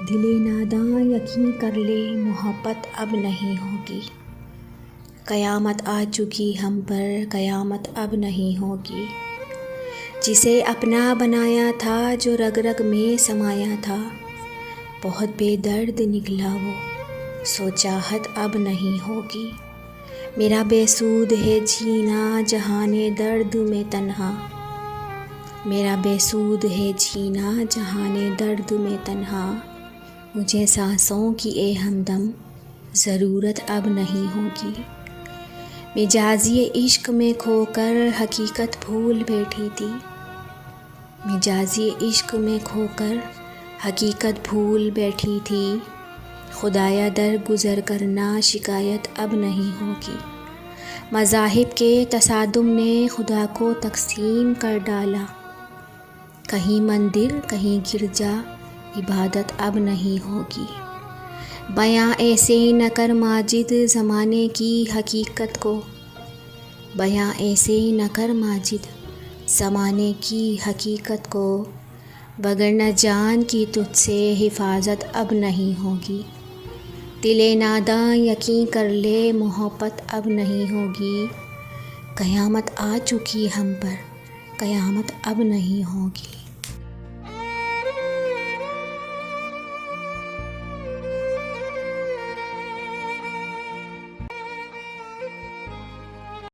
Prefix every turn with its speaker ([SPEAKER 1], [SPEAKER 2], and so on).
[SPEAKER 1] दिले नादां यकीन कर ले मोहब्बत अब नहीं होगी। क़यामत आ चुकी हम पर, क़यामत अब नहीं होगी। जिसे अपना बनाया था, जो रग रग में समाया था, बहुत बेदर्द निकला वो, सो चाहत अब नहीं होगी। मेरा बेसूद है जीना जहाने दर्द में तन्हा, मेरा बेसूद है जीना जहाने दर्द में तन्हा। मुझे सांसों की ए हमदम ज़रूरत अब नहीं होगी। मिजाजी इश्क में खोकर हकीकत भूल बैठी थी, मिजाजी इश्क में खोकर हकीकत भूल बैठी थी। खुदाया दर गुज़र करना शिकायत अब नहीं होगी। मज़ाहिब के तसादुम ने खुदा को तक़सीम कर डाला, कहीं मंदिर कहीं गिरजा इबादत अब नहीं होगी। बयां ऐसे न कर माजिद ज़माने की हकीकत को, बयां ऐसे न कर माजिद ज़माने की हकीकत को, बगैर न जान की तुझसे हिफाजत अब नहीं होगी। दिले नादां यकीन कर ले मोहब्बत अब नहीं होगी। क़यामत आ चुकी हम पर, क़यामत अब नहीं होगी।